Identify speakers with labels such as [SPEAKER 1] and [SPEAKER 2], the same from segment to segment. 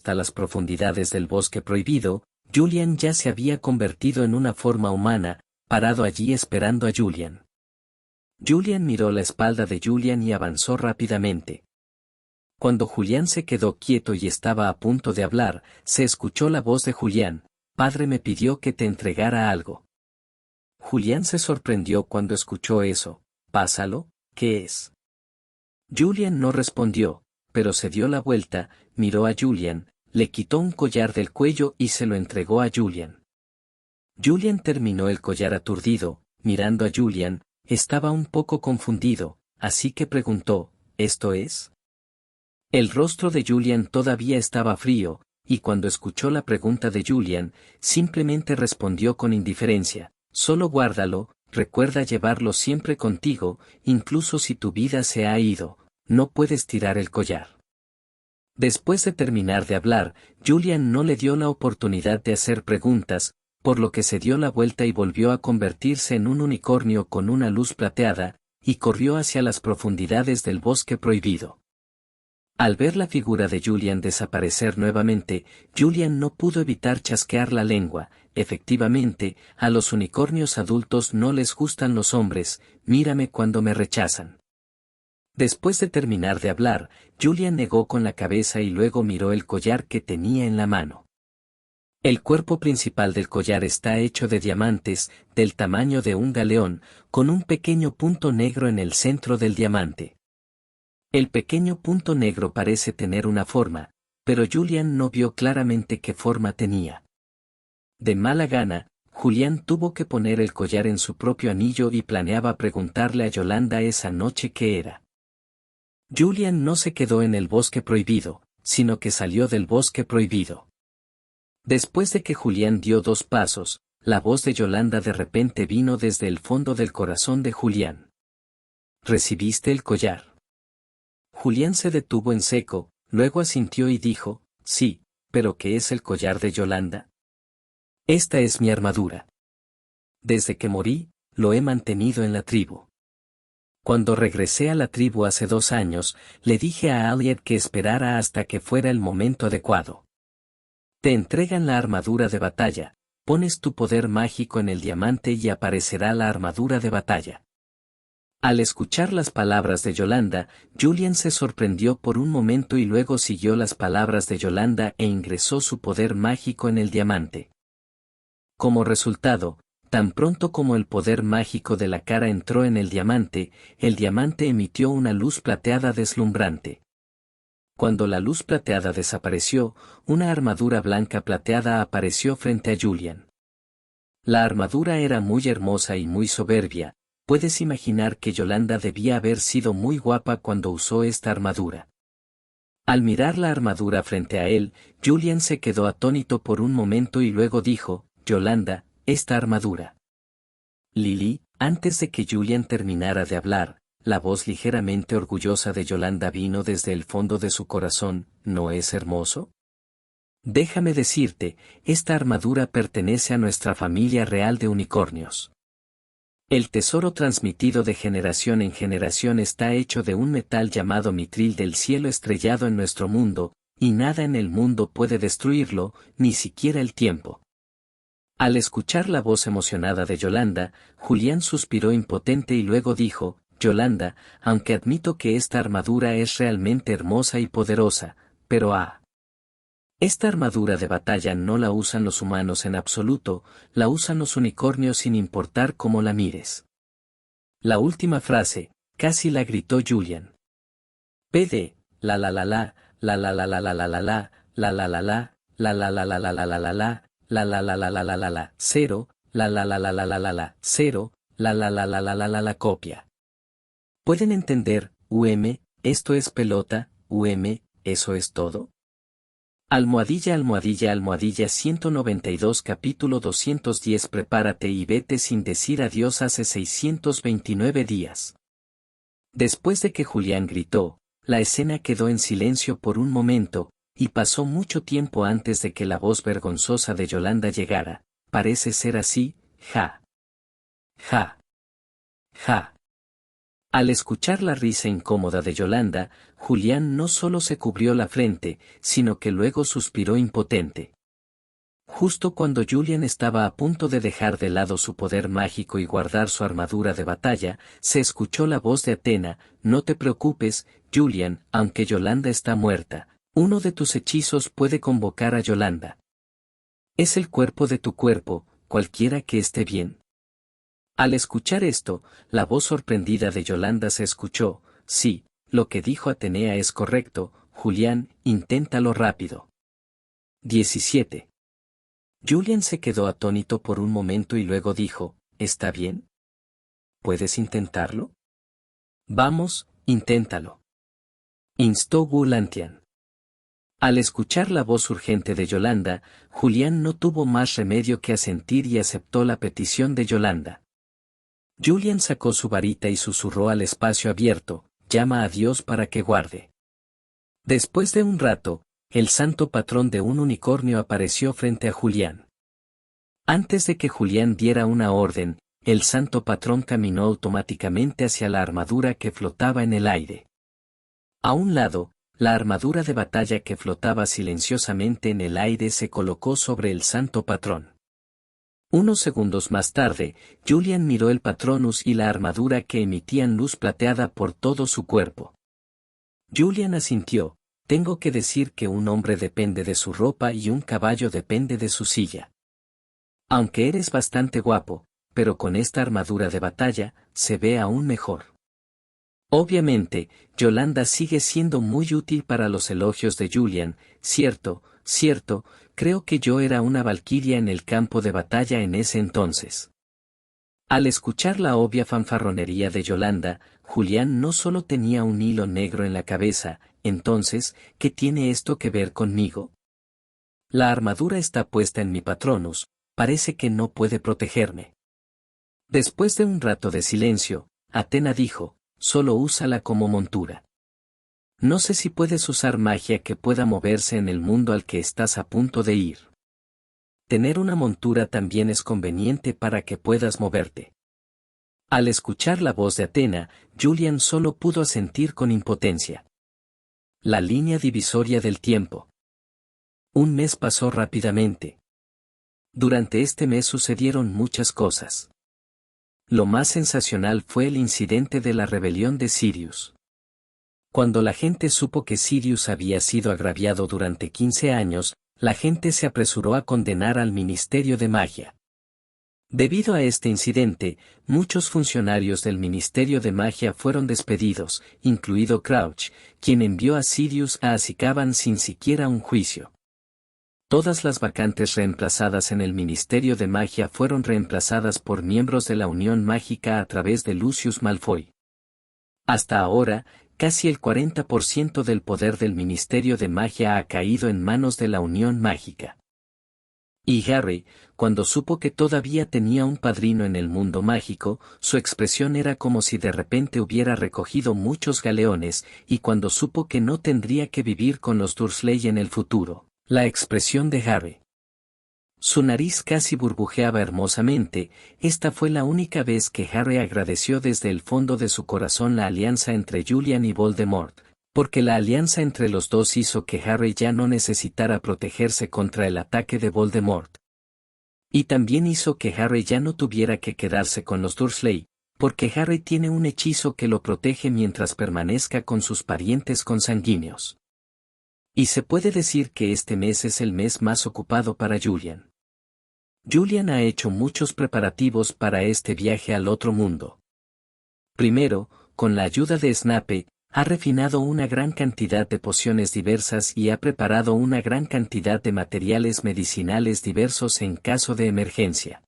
[SPEAKER 1] hasta las profundidades del bosque prohibido, Julian ya se había convertido en una forma humana, parado allí esperando a Julian. Julian miró la espalda de Julian y avanzó rápidamente. Cuando Julian se quedó quieto y estaba a punto de hablar, se escuchó la voz de Julian: «Padre me pidió que te entregara algo». Julian se sorprendió cuando escuchó eso. «Pásalo, ¿qué es?». Julian no respondió, pero se dio la vuelta, miró a Julian, le quitó un collar del cuello y se lo entregó a Julian. Julian terminó el collar aturdido, mirando a Julian, estaba un poco confundido, así que preguntó: «¿Esto es?». El rostro de Julian todavía estaba frío, y cuando escuchó la pregunta de Julian, simplemente respondió con indiferencia: «Solo guárdalo, recuerda llevarlo siempre contigo, incluso si tu vida se ha ido, no puedes tirar el collar». Después de terminar de hablar, Julian no le dio la oportunidad de hacer preguntas, por lo que se dio la vuelta y volvió a convertirse en un unicornio con una luz plateada, y corrió hacia las profundidades del bosque prohibido. Al ver la figura de Julian desaparecer nuevamente, Julian no pudo evitar chasquear la lengua. Efectivamente, a los unicornios adultos no les gustan los hombres, mírame cuando me rechazan. Después de terminar de hablar, Julian negó con la cabeza y luego miró el collar que tenía en la mano. El cuerpo principal del collar está hecho de diamantes, del tamaño de un galeón, con un pequeño punto negro en el centro del diamante. El pequeño punto negro parece tener una forma, pero Julian no vio claramente qué forma tenía. De mala gana, Julian tuvo que poner el collar en su propio anillo y planeaba preguntarle a Yolanda esa noche qué era. Julian no se quedó en el bosque prohibido, sino que salió del bosque prohibido. Después de que Julian dio 2 pasos, la voz de Yolanda de repente vino desde el fondo del corazón de Julian. «¿Recibiste el collar?». Julian se detuvo en seco, luego asintió y dijo: «Sí, pero ¿qué es el collar de Yolanda?». «Esta es mi armadura. Desde que morí, lo he mantenido en la tribu. Cuando regresé a la tribu hace 2 años, le dije a Aliet que esperara hasta que fuera el momento adecuado. Te entregan la armadura de batalla, pones tu poder mágico en el diamante y aparecerá la armadura de batalla». Al escuchar las palabras de Yolanda, Julian se sorprendió por un momento y luego siguió las palabras de Yolanda e ingresó su poder mágico en el diamante. Como resultado, tan pronto como el poder mágico de la cara entró en el diamante emitió una luz plateada deslumbrante. Cuando la luz plateada desapareció, una armadura blanca plateada apareció frente a Julian. La armadura era muy hermosa y muy soberbia. Puedes imaginar que Yolanda debía haber sido muy guapa cuando usó esta armadura. Al mirar la armadura frente a él, Julian se quedó atónito por un momento y luego dijo: «Yolanda, esta armadura». «Lily», antes de que Julian terminara de hablar, la voz ligeramente orgullosa de Yolanda vino desde el fondo de su corazón: «¿No es hermoso? Déjame decirte, esta armadura pertenece a nuestra familia real de unicornios. El tesoro transmitido de generación en generación está hecho de un metal llamado mitril del cielo estrellado en nuestro mundo, y nada en el mundo puede destruirlo, ni siquiera el tiempo». Al escuchar la voz emocionada de Yolanda, Julian suspiró impotente y luego dijo: «Yolanda, aunque admito que esta armadura es realmente hermosa y poderosa, pero esta armadura de batalla no la usan los humanos en absoluto, la usan los unicornios sin importar cómo la mires». La última frase, casi la gritó Julian. «PD, la la la la, la la la la la la la la, la la la la, la la la la la la la la la, la la la la la la la la, 0, la la la la la la la la, 0, la la la la la la la la copia». ¿Pueden entender, esto es pelota, eso es todo? Almohadilla almohadilla almohadilla 192 capítulo 210 Prepárate y vete sin decir adiós hace 629 días. Después de que Julian gritó, la escena quedó en silencio por un momento, y pasó mucho tiempo antes de que la voz vergonzosa de Yolanda llegara. «Parece ser así, ja. Ja. Ja. Al escuchar la risa incómoda de Yolanda, Julián no solo se cubrió la frente, sino que luego suspiró impotente. Justo cuando Julián estaba a punto de dejar de lado su poder mágico y guardar su armadura de batalla, se escuchó la voz de Athena: no te preocupes, Julián, aunque Yolanda está muerta, uno de tus hechizos puede convocar a Yolanda. Es el cuerpo de tu cuerpo, cualquiera que esté bien. Al escuchar esto, la voz sorprendida de Yolanda se escuchó: sí, lo que dijo Atenea es correcto, Julián, inténtalo rápido. 17. Julián se quedó atónito por un momento y luego dijo: ¿está bien? ¿Puedes intentarlo? Vamos, inténtalo. Instó Wu Lantian. Al escuchar la voz urgente de Yolanda, Julián no tuvo más remedio que asentir y aceptó la petición de Yolanda. Julián sacó su varita y susurró al espacio abierto: llama a Dios para que guarde. Después de un rato, el santo patrón de un unicornio apareció frente a Julián. Antes de que Julián diera una orden, el santo patrón caminó automáticamente hacia la armadura que flotaba en el aire. A un lado, la armadura de batalla que flotaba silenciosamente en el aire se colocó sobre el santo patrón. Unos segundos más tarde, Julián miró el Patronus y la armadura que emitían luz plateada por todo su cuerpo. Julián asintió: tengo que decir que un hombre depende de su ropa y un caballo depende de su silla. Aunque eres bastante guapo, pero con esta armadura de batalla, se ve aún mejor. Obviamente, Yolanda sigue siendo muy útil para los elogios de Julián: cierto, creo que yo era una valquiria en el campo de batalla en ese entonces. Al escuchar la obvia fanfarronería de Yolanda, Julián no solo tenía un hilo negro en la cabeza. Entonces, ¿qué tiene esto que ver conmigo? La armadura está puesta en mi Patronus, parece que no puede protegerme. Después de un rato de silencio, Athena dijo: solo úsala como montura. No sé si puedes usar magia que pueda moverse en el mundo al que estás a punto de ir. Tener una montura también es conveniente para que puedas moverte. Al escuchar la voz de Athena, Julián solo pudo asentir con impotencia. La línea divisoria del tiempo. Un mes pasó rápidamente. Durante este mes sucedieron muchas cosas. Lo más sensacional fue el incidente de la rebelión de Sirius. Cuando la gente supo que Sirius había sido agraviado durante 15 años, la gente se apresuró a condenar al Ministerio de Magia. Debido a este incidente, muchos funcionarios del Ministerio de Magia fueron despedidos, incluido Crouch, quien envió a Sirius a Azkaban sin siquiera un juicio. Todas las vacantes reemplazadas en el Ministerio de Magia fueron reemplazadas por miembros de la Unión Mágica a través de Lucius Malfoy. Hasta ahora, casi el 40% del poder del Ministerio de Magia ha caído en manos de la Unión Mágica. Y Harry, cuando supo que todavía tenía un padrino en el mundo mágico, su expresión era como si de repente hubiera recogido muchos galeones, y cuando supo que no tendría que vivir con los Dursley en el futuro. La expresión de Harry. Su nariz casi burbujeaba hermosamente. Esta fue la única vez que Harry agradeció desde el fondo de su corazón la alianza entre Julian y Voldemort, porque la alianza entre los dos hizo que Harry ya no necesitara protegerse contra el ataque de Voldemort. Y también hizo que Harry ya no tuviera que quedarse con los Dursley, porque Harry tiene un hechizo que lo protege mientras permanezca con sus parientes consanguíneos. Y se puede decir que este mes es el mes más ocupado para Julian. Julian ha hecho muchos preparativos para este viaje al otro mundo. Primero, con la ayuda de Snape, ha refinado una gran cantidad de pociones diversas y ha preparado una gran cantidad de materiales medicinales diversos en caso de emergencia.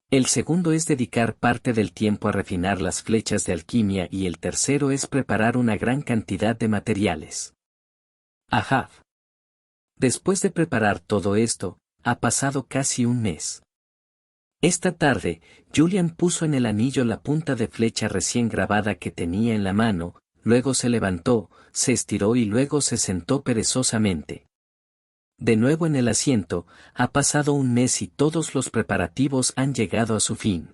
[SPEAKER 1] El segundo es dedicar parte del tiempo a refinar las flechas de alquimia y el tercero es preparar una gran cantidad de materiales. Ajá. Después de preparar todo esto, ha pasado casi un mes. Esta tarde, Julian puso en el anillo la punta de flecha recién grabada que tenía en la mano, luego se levantó, se estiró y luego se sentó perezosamente. De nuevo en el asiento, ha pasado un mes y todos los preparativos han llegado a su fin.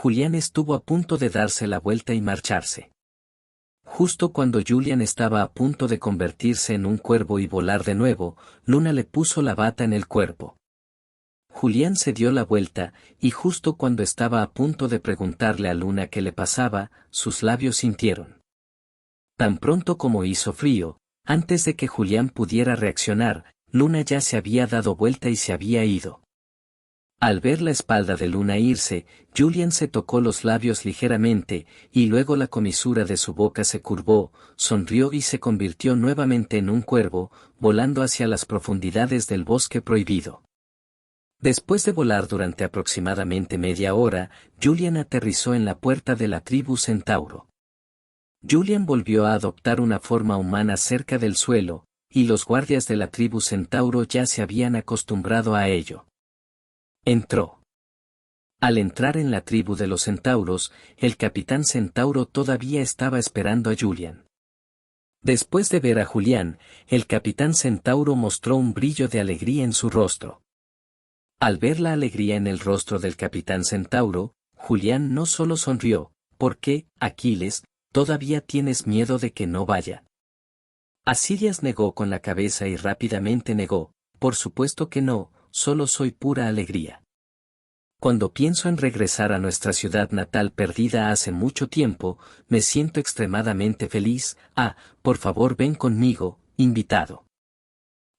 [SPEAKER 1] Julián estuvo a punto de darse la vuelta y marcharse. Justo cuando Julián estaba a punto de convertirse en un cuervo y volar de nuevo, Luna le puso la bata en el cuerpo. Julián se dio la vuelta, y justo cuando estaba a punto de preguntarle a Luna qué le pasaba, sus labios sintieron. Tan pronto como hizo frío, antes de que Julián pudiera reaccionar, Luna ya se había dado vuelta y se había ido. Al ver la espalda de Luna irse, Julián se tocó los labios ligeramente, y luego la comisura de su boca se curvó, sonrió y se convirtió nuevamente en un cuervo, volando hacia las profundidades del bosque prohibido. Después de volar durante aproximadamente media hora, Julián aterrizó en la puerta de la tribu Centauro. Julián volvió a adoptar una forma humana cerca del suelo, y los guardias de la tribu Centauro ya se habían acostumbrado a ello. Entró. Al entrar en la tribu de los centauros, el capitán Centauro todavía estaba esperando a Julián. Después de ver a Julián, el capitán Centauro mostró un brillo de alegría en su rostro. Al ver la alegría en el rostro del capitán Centauro, Julián no solo sonrió, ¿por qué, Aquiles, todavía tienes miedo de que no vaya? Asilias negó con la cabeza y rápidamente negó, por supuesto que no, solo soy pura alegría. Cuando pienso en regresar a nuestra ciudad natal perdida hace mucho tiempo, me siento extremadamente feliz. Por favor ven conmigo, invitado.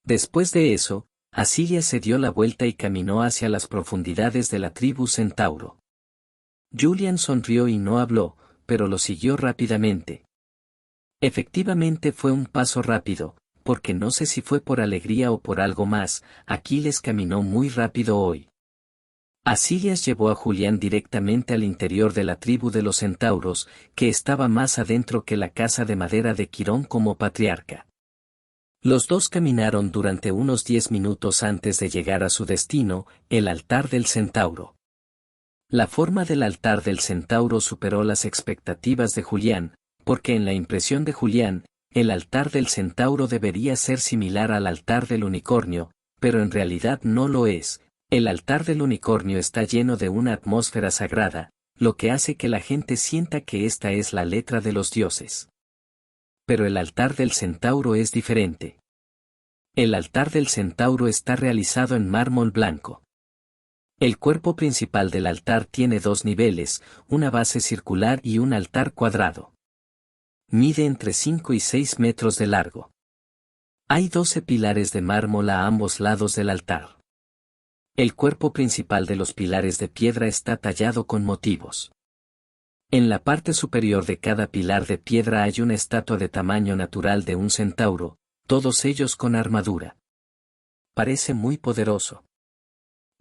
[SPEAKER 1] Después de eso, Asilias se dio la vuelta y caminó hacia las profundidades de la tribu Centauro. Julián sonrió y no habló, pero lo siguió rápidamente. Efectivamente fue un paso rápido, porque no sé si fue por alegría o por algo más, Aquiles caminó muy rápido hoy. Asilias llevó a Julián directamente al interior de la tribu de los centauros, que estaba más adentro que la casa de madera de Quirón como patriarca. Los dos caminaron durante unos 10 minutos antes de llegar a su destino, el altar del centauro. La forma del altar del centauro superó las expectativas de Julián, porque en la impresión de Julián, el altar del centauro debería ser similar al altar del unicornio, pero en realidad no lo es. El altar del unicornio está lleno de una atmósfera sagrada, lo que hace que la gente sienta que esta es la letra de los dioses. Pero el altar del centauro es diferente. El altar del centauro está realizado en mármol blanco. El cuerpo principal del altar tiene dos niveles, una base circular y un altar cuadrado. Mide entre 5 y 6 metros de largo. Hay 12 pilares de mármol a ambos lados del altar. El cuerpo principal de los pilares de piedra está tallado con motivos. En la parte superior de cada pilar de piedra hay una estatua de tamaño natural de un centauro, todos ellos con armadura. Parece muy poderoso.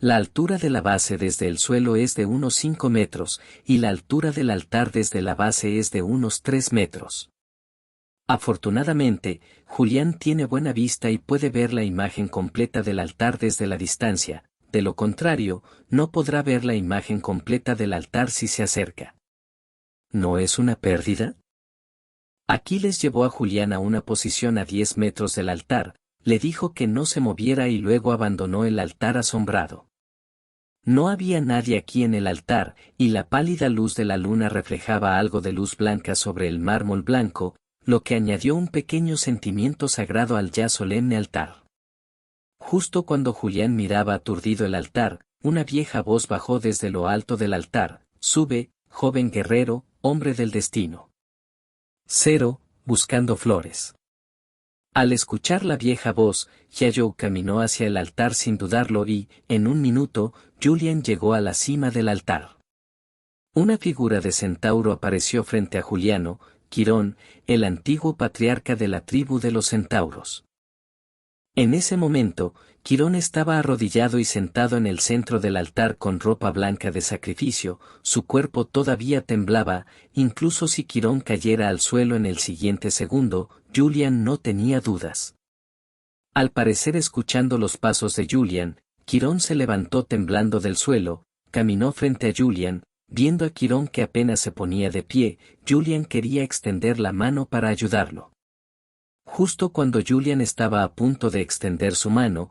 [SPEAKER 1] La altura de la base desde el suelo es de unos 5 metros, y la altura del altar desde la base es de unos 3 metros. Afortunadamente, Julián tiene buena vista y puede ver la imagen completa del altar desde la distancia, de lo contrario, no podrá ver la imagen completa del altar si se acerca. ¿No es una pérdida? Aquiles llevó a Julián a una posición a 10 metros del altar, le dijo que no se moviera y luego abandonó el altar asombrado. No había nadie aquí en el altar, y la pálida luz de la luna reflejaba algo de luz blanca sobre el mármol blanco, lo que añadió un pequeño sentimiento sagrado al ya solemne altar. Justo cuando Julián miraba aturdido el altar, una vieja voz bajó desde lo alto del altar: «Sube, joven guerrero, hombre del destino. 0, buscando flores». Al escuchar la vieja voz, Xiaoyu caminó hacia el altar sin dudarlo y, en un minuto, Julián llegó a la cima del altar. Una figura de centauro apareció frente a Juliano, Quirón, el antiguo patriarca de la tribu de los centauros. En ese momento, Quirón estaba arrodillado y sentado en el centro del altar con ropa blanca de sacrificio, su cuerpo todavía temblaba, incluso si Quirón cayera al suelo en el siguiente segundo, Julián no tenía dudas. Al parecer escuchando los pasos de Julián, Quirón se levantó temblando del suelo, caminó frente a Julián, viendo a Quirón que apenas se ponía de pie, Julián quería extender la mano para ayudarlo. Justo cuando Julián estaba a punto de extender su mano,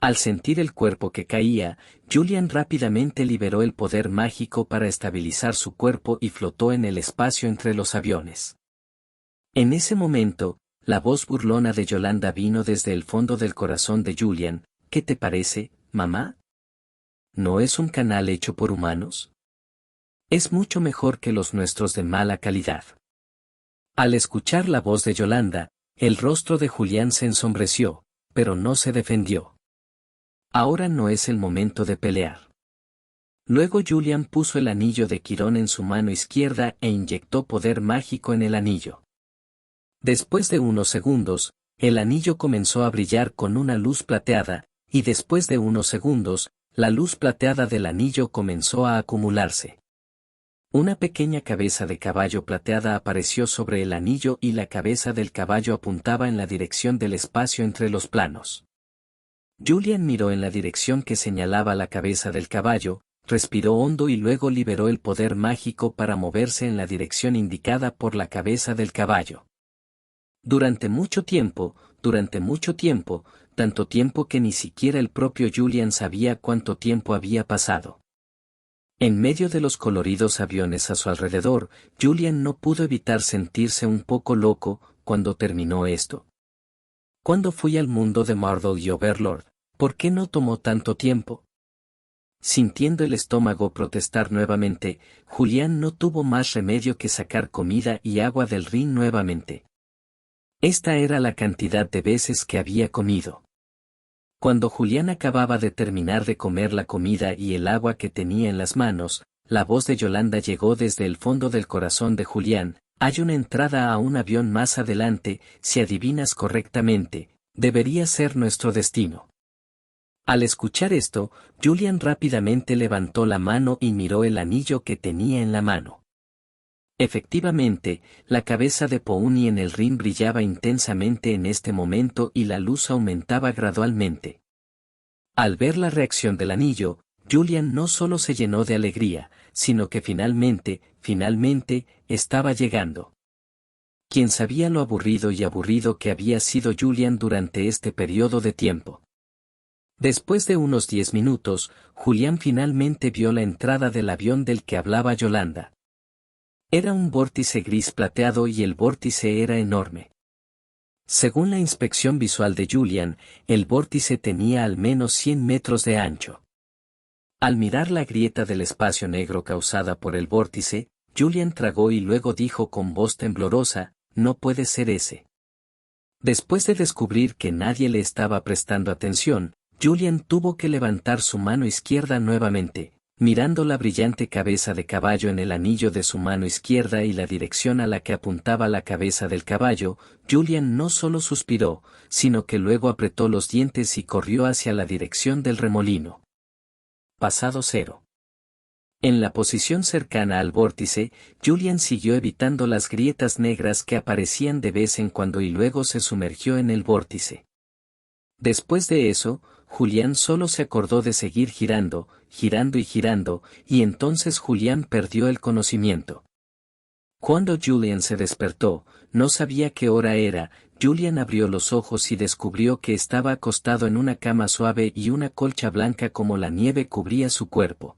[SPEAKER 1] Al sentir el cuerpo que caía, Julian rápidamente liberó el poder mágico para estabilizar su cuerpo y flotó en el espacio entre los aviones. En ese momento, la voz burlona de Yolanda vino desde el fondo del corazón de Julian. ¿Qué te parece, mamá? ¿No es un canal hecho por humanos? Es mucho mejor que los nuestros de mala calidad. Al escuchar la voz de Yolanda, el rostro de Julián se ensombreció, pero no se defendió. Ahora no es el momento de pelear. Luego Julian puso el anillo de Quirón en su mano izquierda e inyectó poder mágico en el anillo. Después de unos segundos, el anillo comenzó a brillar con una luz plateada, y después de unos segundos, la luz plateada del anillo comenzó a acumularse. Una pequeña cabeza de caballo plateada apareció sobre el anillo y la cabeza del caballo apuntaba en la dirección del espacio entre los planos. Julian miró en la dirección que señalaba la cabeza del caballo, respiró hondo y luego liberó el poder mágico para moverse en la dirección indicada por la cabeza del caballo. Durante mucho tiempo, tanto tiempo que ni siquiera el propio Julian sabía cuánto tiempo había pasado. En medio de los coloridos aviones a su alrededor, Julian no pudo evitar sentirse un poco loco cuando terminó esto. Cuando fui al mundo de Mardol y Overlord, ¿por qué no tomó tanto tiempo? Sintiendo el estómago protestar nuevamente, Julián no tuvo más remedio que sacar comida y agua del rin nuevamente. Esta era la cantidad de veces que había comido. Cuando Julián acababa de terminar de comer la comida y el agua que tenía en las manos, la voz de Yolanda llegó desde el fondo del corazón de Julián. Hay una entrada a un avión más adelante, si adivinas correctamente, debería ser nuestro destino. Al escuchar esto, Julian rápidamente levantó la mano y miró el anillo que tenía en la mano. Efectivamente, la cabeza de Pouni en el rin brillaba intensamente en este momento y la luz aumentaba gradualmente. Al ver la reacción del anillo, Julian no solo se llenó de alegría, sino que finalmente, estaba llegando. ¿Quién sabía lo aburrido que había sido Julian durante este periodo de tiempo? Después de unos 10 minutos, Julián finalmente vio la entrada del avión del que hablaba Yolanda. Era un vórtice gris plateado y el vórtice era enorme. Según la inspección visual de Julian, el vórtice tenía al menos 100 metros de ancho. Al mirar la grieta del espacio negro causada por el vórtice, Julian tragó y luego dijo con voz temblorosa, «No puede ser ese». Después de descubrir que nadie le estaba prestando atención, Julian tuvo que levantar su mano izquierda nuevamente, mirando la brillante cabeza de caballo en el anillo de su mano izquierda y la dirección a la que apuntaba la cabeza del caballo. Julian no solo suspiró, sino que luego apretó los dientes y corrió hacia la dirección del remolino. Pasado 0. En la posición cercana al vórtice, Julian siguió evitando las grietas negras que aparecían de vez en cuando y luego se sumergió en el vórtice. Después de eso, Julián solo se acordó de seguir girando, y entonces Julián perdió el conocimiento. Cuando Julian se despertó, no sabía qué hora era. Julian abrió los ojos y descubrió que estaba acostado en una cama suave y una colcha blanca como la nieve cubría su cuerpo.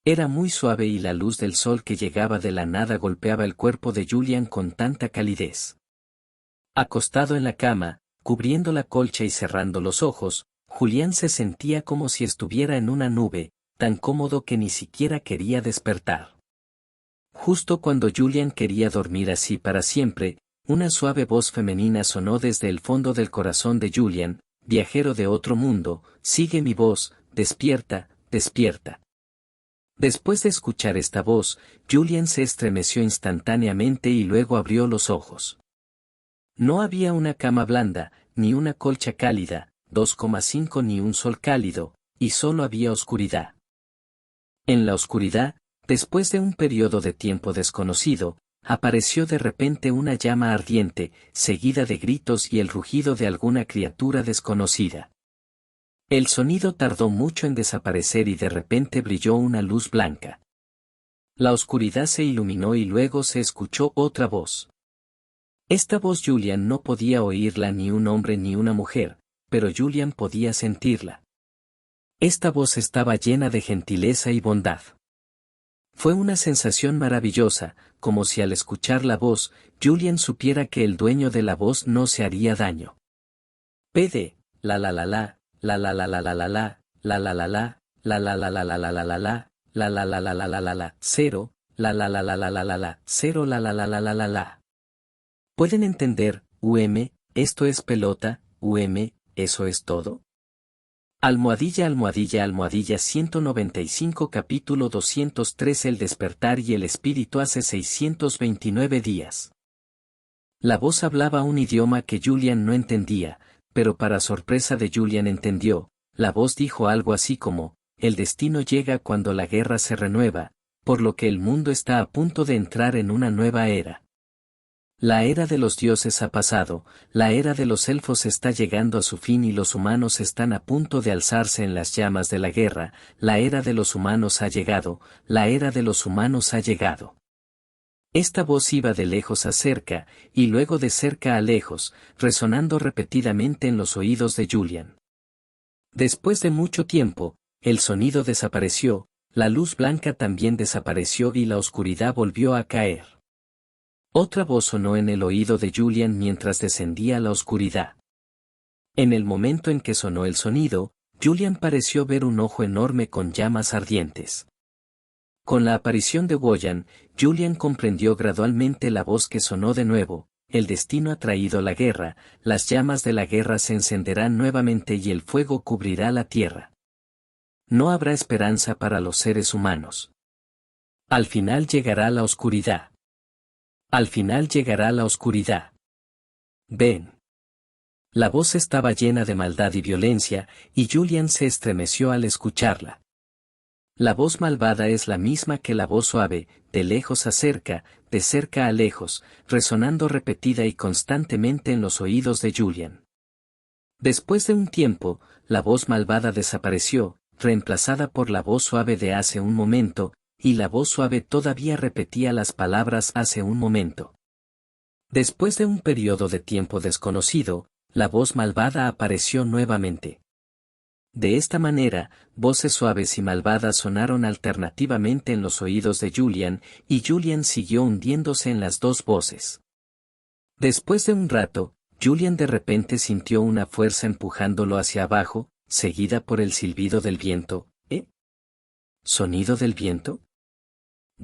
[SPEAKER 1] Era muy suave y la luz del sol que llegaba de la nada golpeaba el cuerpo de Julian con tanta calidez. Acostado en la cama, cubriendo la colcha y cerrando los ojos, Julián se sentía como si estuviera en una nube, tan cómodo que ni siquiera quería despertar. Justo cuando Julián quería dormir así para siempre, una suave voz femenina sonó desde el fondo del corazón de Julián, viajero de otro mundo, sigue mi voz, despierta, despierta. Después de escuchar esta voz, Julián se estremeció instantáneamente y luego abrió los ojos. No había una cama blanda, ni una colcha cálida, 2,5 ni un sol cálido, y solo había oscuridad. En la oscuridad, después de un periodo de tiempo desconocido, apareció de repente una llama ardiente, seguida de gritos y el rugido de alguna criatura desconocida. El sonido tardó mucho en desaparecer y de repente brilló una luz blanca. La oscuridad se iluminó y luego se escuchó otra voz. Esta voz Julian no podía oírla ni un hombre ni una mujer, pero Julian podía sentirla. Esta voz estaba llena de gentileza y bondad. Fue una sensación maravillosa, como si al escuchar la voz, Julian supiera que el dueño de la voz no se haría daño. PD, la la la la, la la la la la la la, la la la la, la la la la la la la la la, la la la la la la la la, 0, la la la la la la la la, 0 la la la la la la la. ¿Pueden entender, esto es pelota, eso es todo? Almohadilla almohadilla almohadilla 195 capítulo 203 El despertar y el espíritu hace 629 días. La voz hablaba un idioma que Julian no entendía, pero para sorpresa de Julian entendió. La voz dijo algo así como, el destino llega cuando la guerra se renueva, por lo que el mundo está a punto de entrar en una nueva era. La era de los dioses ha pasado, la era de los elfos está llegando a su fin y los humanos están a punto de alzarse en las llamas de la guerra, la era de los humanos ha llegado, la era de los humanos ha llegado. Esta voz iba de lejos a cerca, y luego de cerca a lejos, resonando repetidamente en los oídos de Julian. Después de mucho tiempo, el sonido desapareció, la luz blanca también desapareció y la oscuridad volvió a caer. Otra voz sonó en el oído de Julian mientras descendía la oscuridad. En el momento en que sonó el sonido, Julian pareció ver un ojo enorme con llamas ardientes. Con la aparición de Woyan, Julian comprendió gradualmente la voz que sonó de nuevo, el destino ha traído la guerra, las llamas de la guerra se encenderán nuevamente y el fuego cubrirá la tierra. No habrá esperanza para los seres humanos. Al final llegará la oscuridad. Al final llegará la oscuridad. Ven. La voz estaba llena de maldad y violencia, y Julian se estremeció al escucharla. La voz malvada es la misma que la voz suave, de lejos a cerca a lejos, resonando repetida y constantemente en los oídos de Julian. Después de un tiempo, la voz malvada desapareció, reemplazada por la voz suave de hace un momento, y la voz suave todavía repetía las palabras hace un momento. Después de un periodo de tiempo desconocido, la voz malvada apareció nuevamente. De esta manera, voces suaves y malvadas sonaron alternativamente en los oídos de Julian, y Julian siguió hundiéndose en las dos voces. Después de un rato, Julian de repente sintió una fuerza empujándolo hacia abajo, seguida por el silbido del viento. ¿Sonido del viento?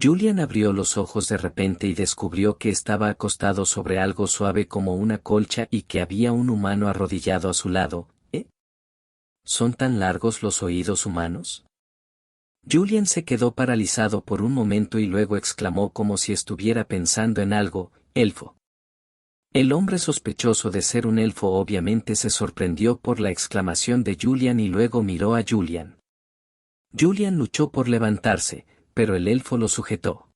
[SPEAKER 1] Julian abrió los ojos de repente y descubrió que estaba acostado sobre algo suave como una colcha y que había un humano arrodillado a su lado. ¿Son tan largos los oídos humanos? Julian se quedó paralizado por un momento y luego exclamó como si estuviera pensando en algo, elfo. El hombre sospechoso de ser un elfo obviamente se sorprendió por la exclamación de Julian y luego miró a Julian. Julian luchó por levantarse, pero el elfo lo sujetó.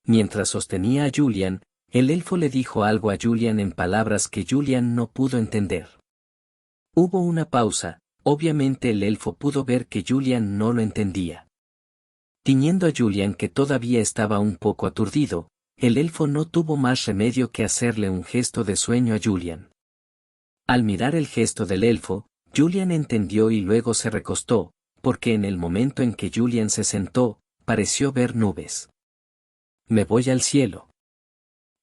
[SPEAKER 1] Mientras sostenía a Julian, el elfo le dijo algo a Julian en palabras que Julian no pudo entender. Hubo una pausa, obviamente el elfo pudo ver que Julian no lo entendía. Tiñendo a Julian que todavía estaba un poco aturdido, el elfo no tuvo más remedio que hacerle un gesto de sueño a Julian. Al mirar el gesto del elfo, Julian entendió y luego se recostó, porque en el momento en que Julian se sentó, pareció ver nubes. Me voy al cielo.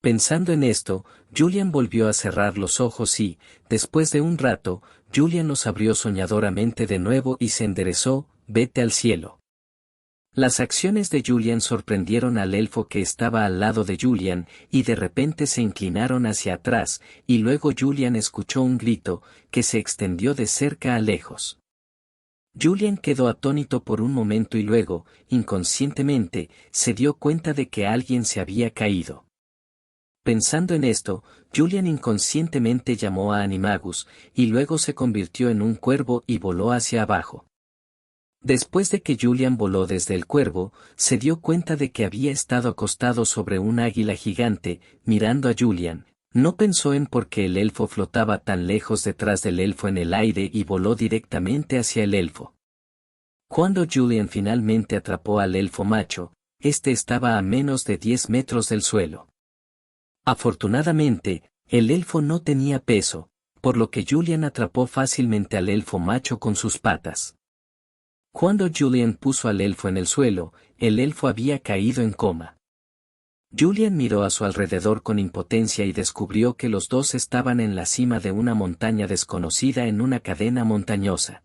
[SPEAKER 1] Pensando en esto, Julian volvió a cerrar los ojos y, después de un rato, Julian los abrió soñadoramente de nuevo y se enderezó, vete al cielo. Las acciones de Julian sorprendieron al elfo que estaba al lado de Julian, y de repente se inclinaron hacia atrás, y luego Julian escuchó un grito, que se extendió de cerca a lejos. Julian quedó atónito por un momento y luego, inconscientemente, se dio cuenta de que alguien se había caído. Pensando en esto, Julian inconscientemente llamó a Animagus, y luego se convirtió en un cuervo y voló hacia abajo. Después de que Julian voló desde el cuervo, se dio cuenta de que había estado acostado sobre un águila gigante, mirando a Julian. No pensó en por qué el elfo flotaba tan lejos detrás del elfo en el aire y voló directamente hacia el elfo. Cuando Julian finalmente atrapó al elfo macho, este estaba a menos de 10 metros del suelo. Afortunadamente, el elfo no tenía peso, por lo que Julian atrapó fácilmente al elfo macho con sus patas. Cuando Julian puso al elfo en el suelo, el elfo había caído en coma. Julian miró a su alrededor con impotencia y descubrió que los dos estaban en la cima de una montaña desconocida en una cadena montañosa.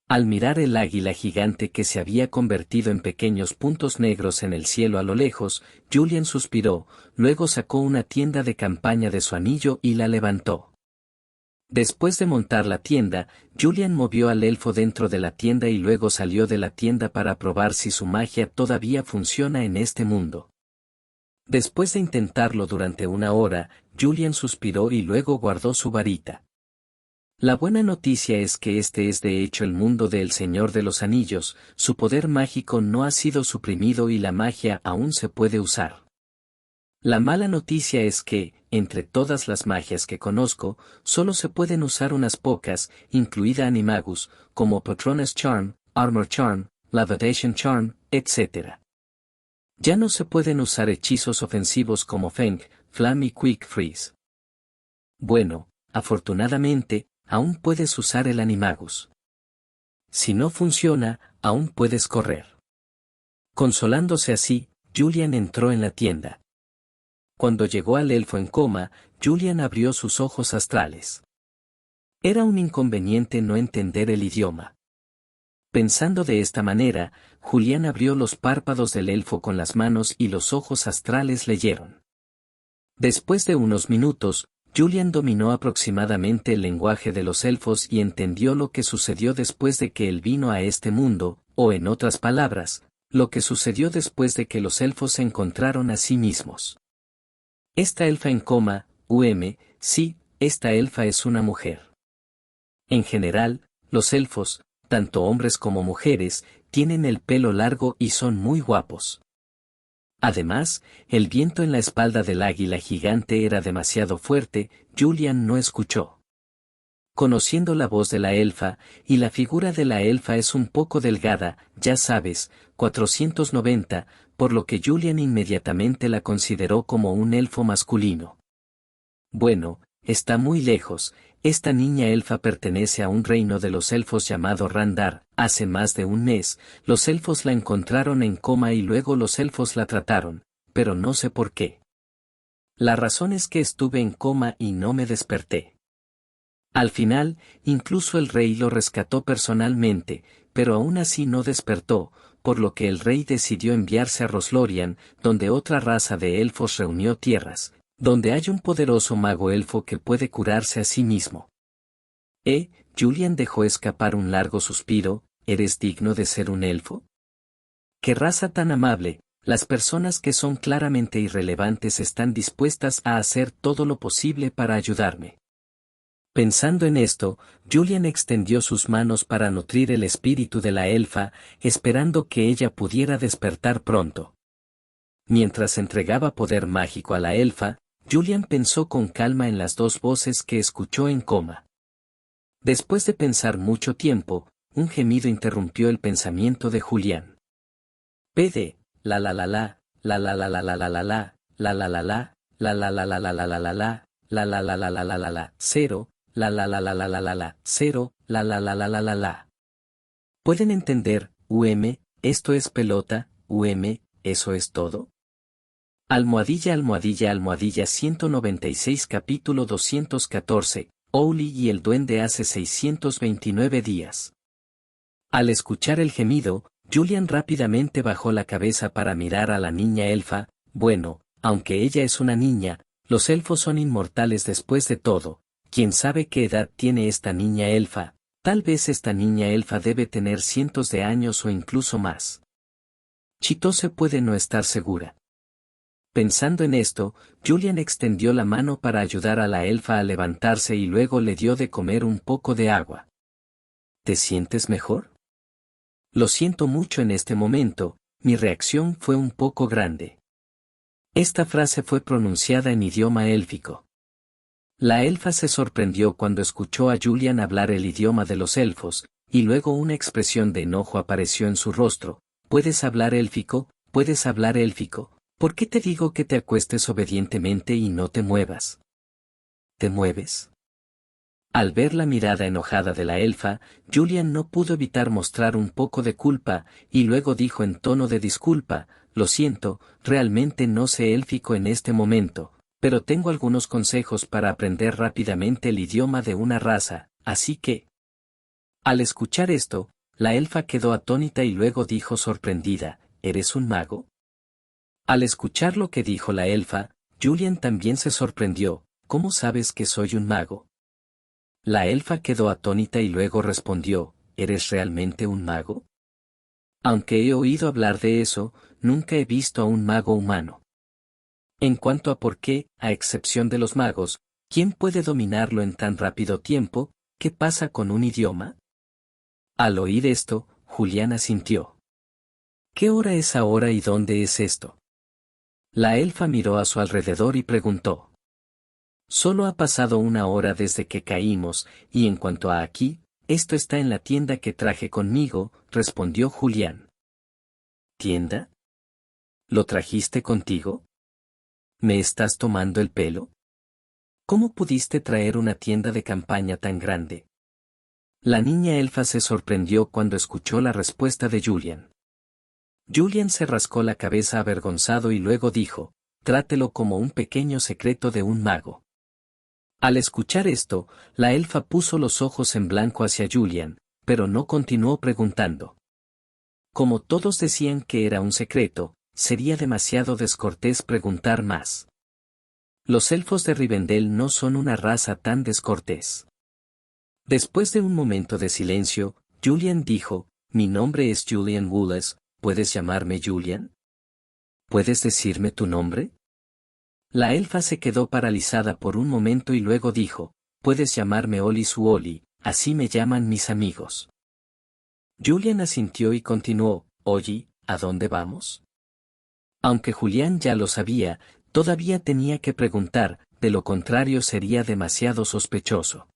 [SPEAKER 1] Al mirar el águila gigante que se había convertido en pequeños puntos negros en el cielo a lo lejos, Julian suspiró, luego sacó una tienda de campaña de su anillo y la levantó. Después de montar la tienda, Julian movió al elfo dentro de la tienda y luego salió de la tienda para probar si su magia todavía funciona en este mundo. Después de intentarlo durante una hora, Julian suspiró y luego guardó su varita. La buena noticia es que este es de hecho el mundo del Señor de los Anillos, su poder mágico no ha sido suprimido y la magia aún se puede usar. La mala noticia es que, entre todas las magias que conozco, solo se pueden usar unas pocas, incluida Animagus, como Patronus Charm, Armor Charm, Levitation Charm, etc. Ya no se pueden usar hechizos ofensivos como Feng, Flam y Quick Freeze. Bueno, afortunadamente, aún puedes usar el Animagus. Si no funciona, aún puedes correr. Consolándose así, Julian entró en la tienda. Cuando llegó al elfo en coma, Julian abrió sus ojos astrales. Era un inconveniente no entender el idioma. Pensando de esta manera, Julian abrió los párpados del elfo con las manos y los ojos astrales leyeron. Después de unos minutos, Julian dominó aproximadamente el lenguaje de los elfos y entendió lo que sucedió después de que él vino a este mundo, o en otras palabras, lo que sucedió después de que los elfos se encontraron a sí mismos. Esta elfa en coma, sí, esta elfa es una mujer. En general, los elfos, tanto hombres como mujeres, tienen el pelo largo y son muy guapos. Además, el viento en la espalda del águila gigante era demasiado fuerte, Julian no escuchó. Conociendo la voz de la elfa, y la figura de la elfa es un poco delgada, ya sabes, 490, por lo que Julian inmediatamente la consideró como un elfo masculino. Bueno, está muy lejos, esta niña elfa pertenece a un reino de los elfos llamado Randar. Hace más de un mes, los elfos la encontraron en coma y luego los elfos la trataron, pero no sé por qué. La razón es que estuve en coma y no me desperté. Al final, incluso el rey lo rescató personalmente, pero aún así no despertó, por lo que el rey decidió enviarse a Roslorian, donde otra raza de elfos reunió tierras, donde hay un poderoso mago elfo que puede curarse a sí mismo. Julian dejó escapar un largo suspiro, ¿eres digno de ser un elfo? ¡Qué raza tan amable! Las personas que son claramente irrelevantes están dispuestas a hacer todo lo posible para ayudarme. Pensando en esto, Julian extendió sus manos para nutrir el espíritu de la elfa, esperando que ella pudiera despertar pronto. Mientras entregaba poder mágico a la elfa, Julian pensó con calma en las dos voces que escuchó en coma. Después de pensar mucho tiempo, un gemido interrumpió el pensamiento de Julian. PD, la la la la, la la la la la la la la, la la la la, la la la la la la la la la, la la la la la la la la, 0, la la la la la la la la, 0, la la la la la la la. ¿Pueden entender, esto es pelota, eso es todo? Almohadilla almohadilla almohadilla 196 capítulo 214, Owly y el duende hace 629 días. Al escuchar el gemido, Julian rápidamente bajó la cabeza para mirar a la niña elfa. Bueno, aunque ella es una niña, los elfos son inmortales después de todo. ¿Quién sabe qué edad tiene esta niña elfa? Tal vez esta niña elfa debe tener cientos de años o incluso más. Chitose puede no estar segura. Pensando en esto, Julian extendió la mano para ayudar a la elfa a levantarse y luego le dio de comer un poco de agua. ¿Te sientes mejor? Lo siento mucho en este momento, mi reacción fue un poco grande. Esta frase fue pronunciada en idioma élfico. La elfa se sorprendió cuando escuchó a Julian hablar el idioma de los elfos, y luego una expresión de enojo apareció en su rostro. ¿Puedes hablar élfico? ¿Puedes hablar élfico? ¿Por qué te digo que te acuestes obedientemente y no te muevas? ¿Te mueves? Al ver la mirada enojada de la elfa, Julian no pudo evitar mostrar un poco de culpa, y luego dijo en tono de disculpa, lo siento, realmente no sé élfico en este momento, pero tengo algunos consejos para aprender rápidamente el idioma de una raza, así que... Al escuchar esto, la elfa quedó atónita y luego dijo sorprendida, ¿eres un mago? Al escuchar lo que dijo la elfa, Julian también se sorprendió, ¿cómo sabes que soy un mago? La elfa quedó atónita y luego respondió, ¿eres realmente un mago? Aunque he oído hablar de eso, nunca he visto a un mago humano. En cuanto a por qué, a excepción de los magos, ¿quién puede dominarlo en tan rápido tiempo? ¿Qué pasa con un idioma? Al oír esto, Julián asintió. ¿Qué hora es ahora y dónde es esto? La elfa miró a su alrededor y preguntó. Solo ha pasado una hora desde que caímos, y en cuanto a aquí, esto está en la tienda que traje conmigo, respondió Julián. ¿Tienda? ¿Lo trajiste contigo? ¿Me estás tomando el pelo? ¿Cómo pudiste traer una tienda de campaña tan grande? La niña elfa se sorprendió cuando escuchó la respuesta de Julián. Julián se rascó la cabeza avergonzado y luego dijo, trátelo como un pequeño secreto de un mago. Al escuchar esto, la elfa puso los ojos en blanco hacia Julián, pero no continuó preguntando. Como todos decían que era un secreto, sería demasiado descortés preguntar más. Los elfos de Rivendell no son una raza tan descortés. Después de un momento de silencio, Julian dijo, mi nombre es Julian Woolles, ¿puedes llamarme Julian? ¿Puedes decirme tu nombre? La elfa se quedó paralizada por un momento y luego dijo, puedes llamarme Oli su Oli, así me llaman mis amigos. Julian asintió y continuó, oye, ¿a dónde vamos? Aunque Julián ya lo sabía, todavía tenía que preguntar, de lo contrario sería demasiado sospechoso.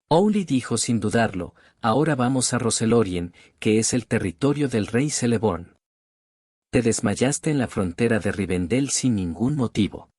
[SPEAKER 1] Oli dijo sin dudarlo, ahora vamos a Roselorien, que es el territorio del rey Celeborn. Te desmayaste en la frontera de Rivendell sin ningún motivo.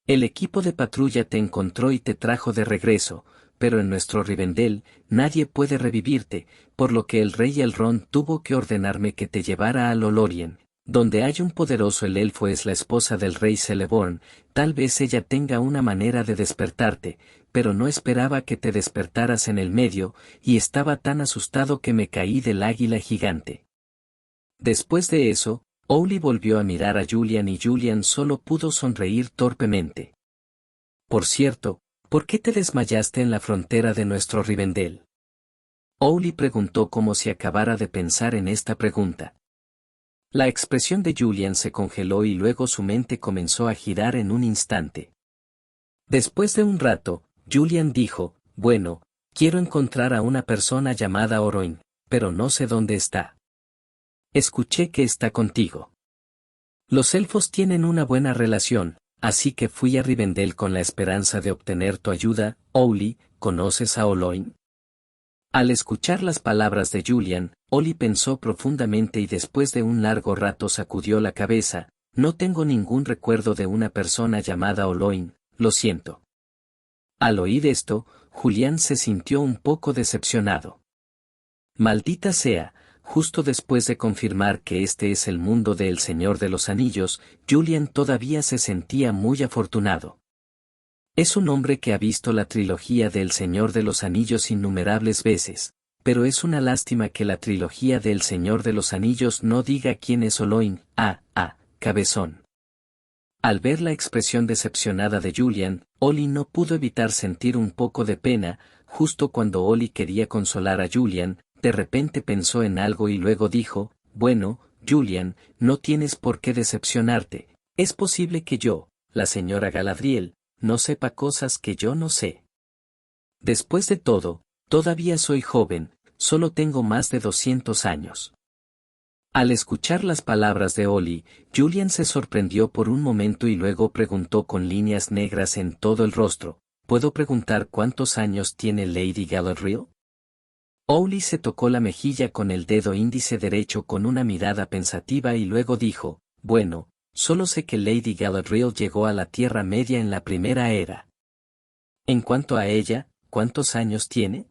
[SPEAKER 1] El equipo de patrulla te encontró y te trajo de regreso, pero en nuestro Rivendell nadie puede revivirte, por lo que el rey Elrond tuvo que ordenarme que te llevara a Lolorien, donde hay un poderoso el elfo es la esposa del rey Celeborn, tal vez ella tenga una manera de despertarte, pero no esperaba que te despertaras en el medio, y estaba tan asustado que me caí del águila gigante. Después de eso, Owly volvió a mirar a Julian y Julian solo pudo sonreír torpemente. Por cierto, ¿por qué te desmayaste en la frontera de nuestro Rivendell? Owly preguntó como si acabara de pensar en esta pregunta. La expresión de Julian se congeló y luego su mente comenzó a girar en un instante. Después de un rato, Julian dijo, bueno, quiero encontrar a una persona llamada Oroin, pero no sé dónde está. Escuché que está contigo. Los elfos tienen una buena relación, así que fui a Rivendell con la esperanza de obtener tu ayuda. Owly, ¿conoces a Oloin? Al escuchar las palabras de Julian, Oli pensó profundamente y después de un largo rato sacudió la cabeza, no tengo ningún recuerdo de una persona llamada Oloin, lo siento. Al oír esto, Julián se sintió un poco decepcionado. Maldita sea. Justo después de confirmar que este es el mundo de El Señor de los Anillos, Julian todavía se sentía muy afortunado. Es un hombre que ha visto la trilogía de El Señor de los Anillos innumerables veces, pero es una lástima que la trilogía de El Señor de los Anillos no diga quién es Oloin, cabezón. Al ver la expresión decepcionada de Julian, Oli no pudo evitar sentir un poco de pena, justo cuando Oli quería consolar a Julian. De repente pensó en algo y luego dijo, bueno, Julian, no tienes por qué decepcionarte, es posible que yo, la señora Galadriel, no sepa cosas que yo no sé. Después de todo, todavía soy joven, solo tengo más de 200 años. Al escuchar las palabras de Oli, Julian se sorprendió por un momento y luego preguntó con líneas negras en todo el rostro, ¿puedo preguntar cuántos años tiene Lady Galadriel? Owly se tocó la mejilla con el dedo índice derecho con una mirada pensativa y luego dijo, bueno, solo sé que Lady Galadriel llegó a la Tierra Media en la Primera Era. En cuanto a ella, ¿cuántos años tiene?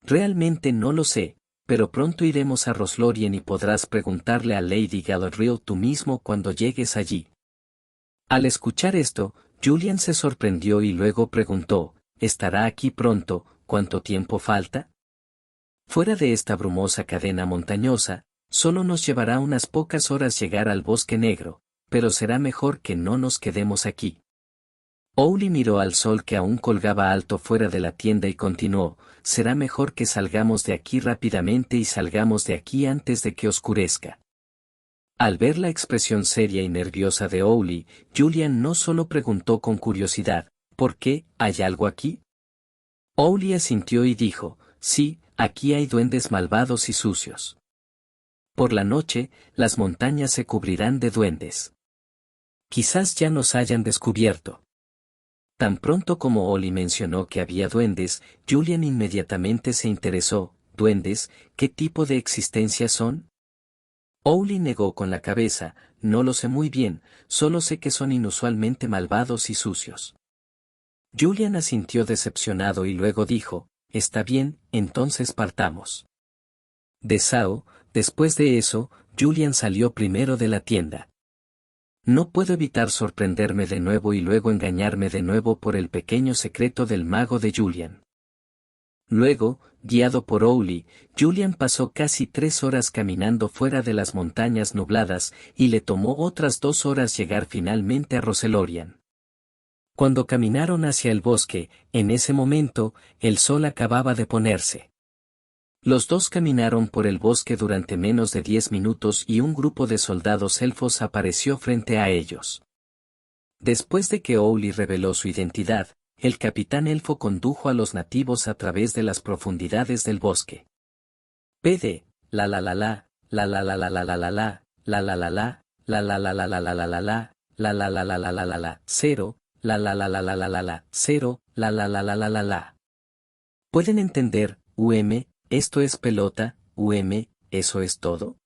[SPEAKER 1] Realmente no lo sé, pero pronto iremos a Roslorien y podrás preguntarle a Lady Galadriel tú mismo cuando llegues allí. Al escuchar esto, Julian se sorprendió y luego preguntó, ¿estará aquí pronto? ¿Cuánto tiempo falta? Fuera de esta brumosa cadena montañosa, solo nos llevará unas pocas horas llegar al Bosque Negro, pero será mejor que no nos quedemos aquí. Owly miró al sol que aún colgaba alto fuera de la tienda y continuó, será mejor que salgamos de aquí rápidamente y salgamos de aquí antes de que oscurezca. Al ver la expresión seria y nerviosa de Owly, Julian no solo preguntó con curiosidad, ¿por qué? ¿Hay algo aquí? Owly asintió y dijo, sí, aquí hay duendes malvados y sucios. Por la noche, las montañas se cubrirán de duendes. Quizás ya nos hayan descubierto. Tan pronto como Owly mencionó que había duendes, Julian inmediatamente se interesó, ¿duendes? ¿Qué tipo de existencia son? Owly negó con la cabeza, no lo sé muy bien, solo sé que son inusualmente malvados y sucios. Julian asintió decepcionado y luego dijo, está bien, entonces partamos. Después de eso, Julian salió primero de la tienda. No puedo evitar sorprenderme de nuevo y luego engañarme de nuevo por el pequeño secreto del mago de Julian. Luego, guiado por Owly, Julian pasó casi 3 horas caminando fuera de las montañas nubladas y le tomó otras 2 horas llegar finalmente a Roselorian. Cuando caminaron hacia el bosque, en ese momento, el sol acababa de ponerse. Los dos caminaron por el bosque durante menos de 10 minutos y un grupo de soldados elfos apareció frente a ellos. Después de que Owly reveló su identidad, el capitán elfo condujo a los nativos a través de las profundidades del bosque. PD, la la la la, la la la la la la la la, la la la la, la la la la la la la la la, la la la la la la la la, 0, la la la la la la la la, 0, la la la la la la la. ¿Pueden entender, esto es pelota, eso es todo?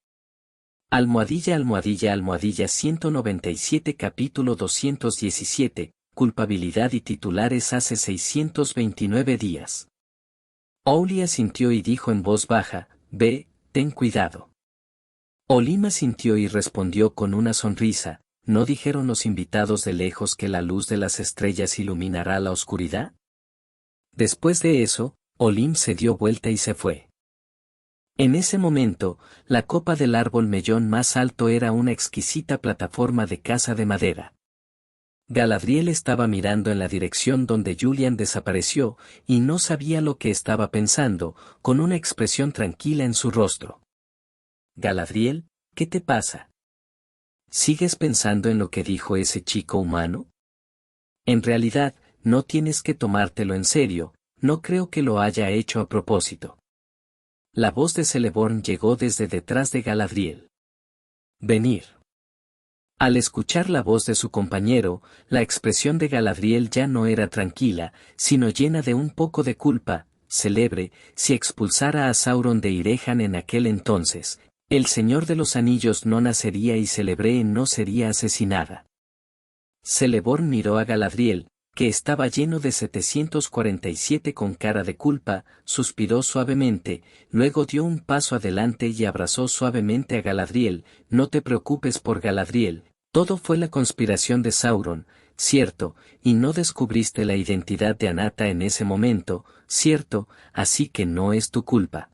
[SPEAKER 1] Almohadilla almohadilla almohadilla 197 capítulo 217, culpabilidad y titulares hace 629 días. Owly asintió y dijo en voz baja, ve, ten cuidado. Olim asintió y respondió con una sonrisa, ¿no dijeron los invitados de lejos que la luz de las estrellas iluminará la oscuridad? Después de eso, Olim se dio vuelta y se fue. En ese momento, la copa del árbol mellón más alto era una exquisita plataforma de casa de madera. Galadriel estaba mirando en la dirección donde Julian desapareció, y no sabía lo que estaba pensando, con una expresión tranquila en su rostro. Galadriel, ¿qué te pasa? ¿Sigues pensando en lo que dijo ese chico humano? En realidad, no tienes que tomártelo en serio, no creo que lo haya hecho a propósito. La voz de Celeborn llegó desde detrás de Galadriel. Venir. Al escuchar la voz de su compañero, la expresión de Galadriel ya no era tranquila, sino llena de un poco de culpa. Celebre, si expulsara a Sauron de Irehan en aquel entonces, el Señor de los Anillos no nacería y Celebre no sería asesinada. Celeborn miró a Galadriel, que estaba lleno de 747 con cara de culpa, suspiró suavemente, luego dio un paso adelante y abrazó suavemente a Galadriel, no te preocupes por Galadriel, todo fue la conspiración de Sauron, cierto, y no descubriste la identidad de Anata en ese momento, cierto, así que no es tu culpa.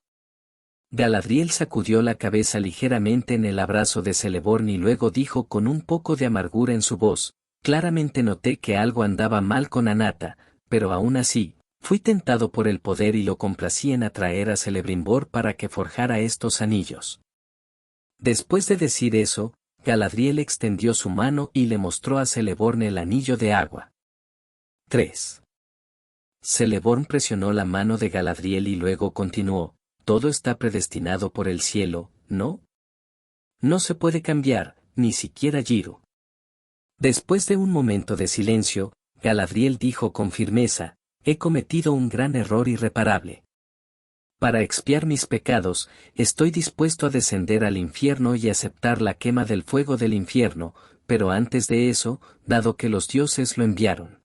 [SPEAKER 1] Galadriel sacudió la cabeza ligeramente en el abrazo de Celeborn y luego dijo con un poco de amargura en su voz, claramente noté que algo andaba mal con Anata, pero aún así, fui tentado por el poder y lo complací en atraer a Celebrimbor para que forjara estos anillos. Después de decir eso, Galadriel extendió su mano y le mostró a Celeborn el anillo de agua. 3. Celeborn presionó la mano de Galadriel y luego continuó, todo está predestinado por el cielo, ¿no? No se puede cambiar, ni siquiera Giro. Después de un momento de silencio, Galadriel dijo con firmeza, he cometido un gran error irreparable. Para expiar mis pecados, estoy dispuesto a descender al infierno y aceptar la quema del fuego del infierno, pero antes de eso, dado que los dioses lo enviaron.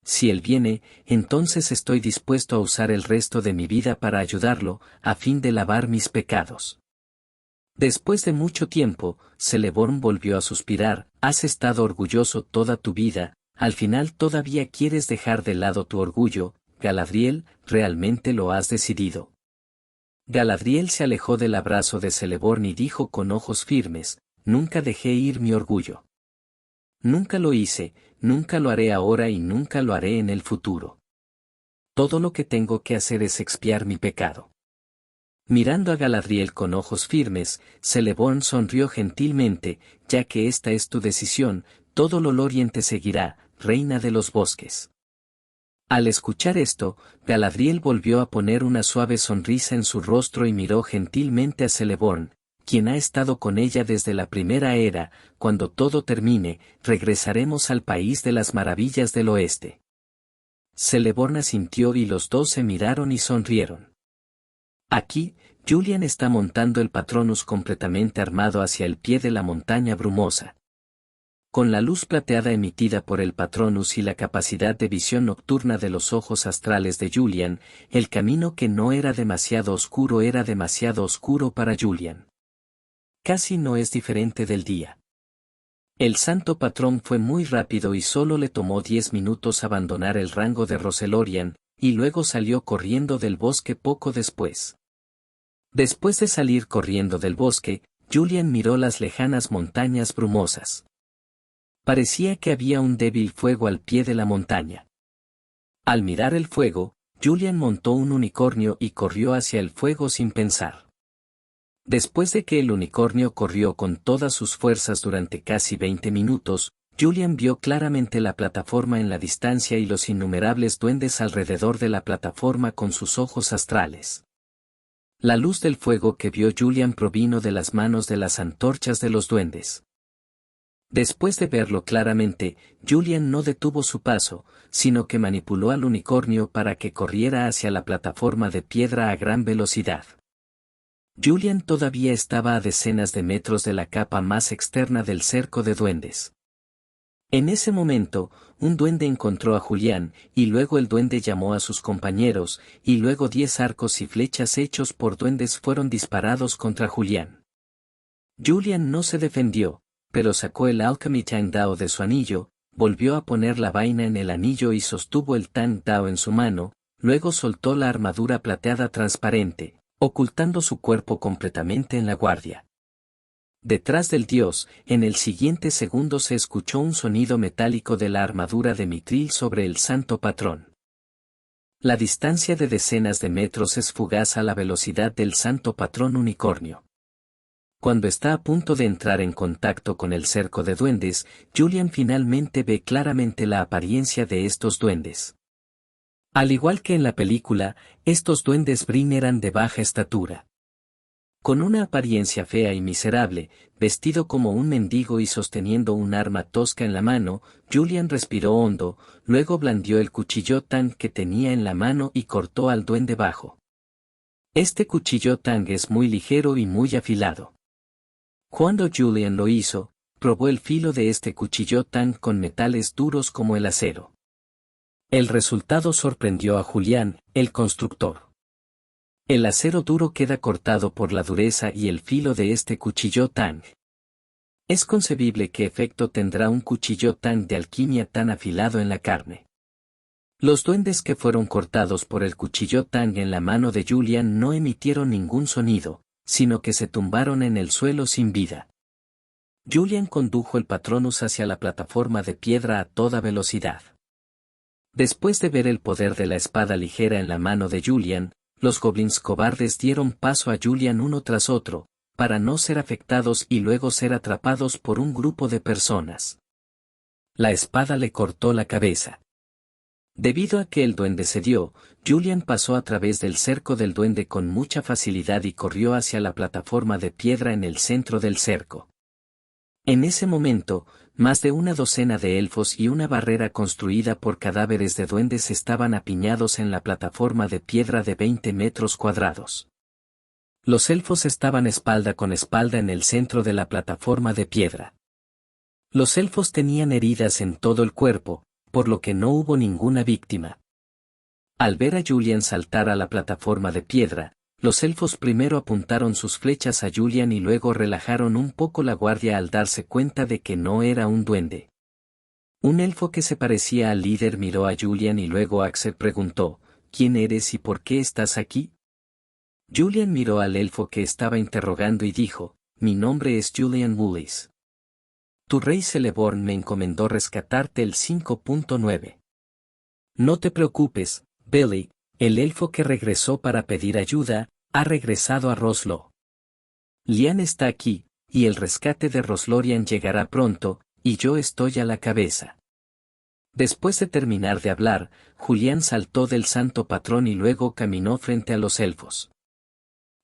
[SPEAKER 1] Si él viene, entonces estoy dispuesto a usar el resto de mi vida para ayudarlo, a fin de lavar mis pecados. Después de mucho tiempo, Celeborn volvió a suspirar. Has estado orgulloso toda tu vida, al final todavía quieres dejar de lado tu orgullo, Galadriel, ¿realmente lo has decidido? Galadriel se alejó del abrazo de Celeborn y dijo con ojos firmes, nunca dejé ir mi orgullo. Nunca lo hice, nunca lo haré ahora y nunca lo haré en el futuro. Todo lo que tengo que hacer es expiar mi pecado. Mirando a Galadriel con ojos firmes, Celeborn sonrió gentilmente, ya que esta es tu decisión, todo Lothlórien te seguirá, reina de los bosques. Al escuchar esto, Galadriel volvió a poner una suave sonrisa en su rostro y miró gentilmente a Celeborn, quien ha estado con ella desde la primera era. Cuando todo termine, regresaremos al país de las maravillas del oeste. Celeborn asintió y los dos se miraron y sonrieron. Aquí, Julian está montando el Patronus completamente armado hacia el pie de la montaña brumosa. Con la luz plateada emitida por el Patronus y la capacidad de visión nocturna de los ojos astrales de Julian, el camino que no era demasiado oscuro para Julian. Casi no es diferente del día. El santo patrón fue muy rápido y solo le tomó 10 minutos abandonar el rango de Roselorian, y luego salió corriendo del bosque poco después. Después de salir corriendo del bosque, Julian miró las lejanas montañas brumosas. Parecía que había un débil fuego al pie de la montaña. Al mirar el fuego, Julian montó un unicornio y corrió hacia el fuego sin pensar. Después de que el unicornio corrió con todas sus fuerzas durante casi 20 minutos, Julian vio claramente la plataforma en la distancia y los innumerables duendes alrededor de la plataforma con sus ojos astrales. La luz del fuego que vio Julian provino de las manos de las antorchas de los duendes. Después de verlo claramente, Julian no detuvo su paso, sino que manipuló al unicornio para que corriera hacia la plataforma de piedra a gran velocidad. Julian todavía estaba a decenas de metros de la capa más externa del cerco de duendes. En ese momento, un duende encontró a Julian, y luego el duende llamó a sus compañeros, y luego 10 arcos y flechas hechos por duendes fueron disparados contra Julian. Julian no se defendió, pero sacó el Alchemy Tang Dao de su anillo, volvió a poner la vaina en el anillo y sostuvo el Tang Dao en su mano, luego soltó la armadura plateada transparente, ocultando su cuerpo completamente en la guardia. Detrás del dios, en el siguiente segundo se escuchó un sonido metálico de la armadura de Mithril sobre el santo patrón. La distancia de decenas de metros es fugaz a la velocidad del santo patrón unicornio. Cuando está a punto de entrar en contacto con el cerco de duendes, Julian finalmente ve claramente la apariencia de estos duendes. Al igual que en la película, estos duendes Brin eran de baja estatura. Con una apariencia fea y miserable, vestido como un mendigo y sosteniendo un arma tosca en la mano, Julian respiró hondo, luego blandió el cuchillo Tang que tenía en la mano y cortó al duende bajo. Este cuchillo Tang es muy ligero y muy afilado. Cuando Julian lo hizo, probó el filo de este cuchillo Tang con metales duros como el acero. El resultado sorprendió a Julian, el constructor. El acero duro queda cortado por la dureza y el filo de este cuchillo Tang. Es concebible qué efecto tendrá un cuchillo Tang de alquimia tan afilado en la carne. Los duendes que fueron cortados por el cuchillo Tang en la mano de Julian no emitieron ningún sonido, sino que se tumbaron en el suelo sin vida. Julian condujo el Patronus hacia la plataforma de piedra a toda velocidad. Después de ver el poder de la espada ligera en la mano de Julian, los goblins cobardes dieron paso a Julian uno tras otro, para no ser afectados y luego ser atrapados por un grupo de personas. La espada le cortó la cabeza. Debido a que el duende cedió, Julian pasó a través del cerco del duende con mucha facilidad y corrió hacia la plataforma de piedra en el centro del cerco. En ese momento, más de una docena de elfos y una barrera construida por cadáveres de duendes estaban apiñados en la plataforma de piedra de 20 metros cuadrados. Los elfos estaban espalda con espalda en el centro de la plataforma de piedra. Los elfos tenían heridas en todo el cuerpo, por lo que no hubo ninguna víctima. Al ver a Julian saltar a la plataforma de piedra, los elfos primero apuntaron sus flechas a Julian y luego relajaron un poco la guardia al darse cuenta de que no era un duende. Un elfo que se parecía al líder miró a Julian y luego Axel preguntó, ¿quién eres y por qué estás aquí? Julian miró al elfo que estaba interrogando y dijo, mi nombre es Julian Mullis. Tu rey Celeborn me encomendó rescatarte el 5.9. No te preocupes, Billy, el elfo que regresó para pedir ayuda, ha regresado a Roslo. Lian está aquí, y el rescate de Roslorian llegará pronto, y yo estoy a la cabeza. Después de terminar de hablar, Julián saltó del santo patrón y luego caminó frente a los elfos.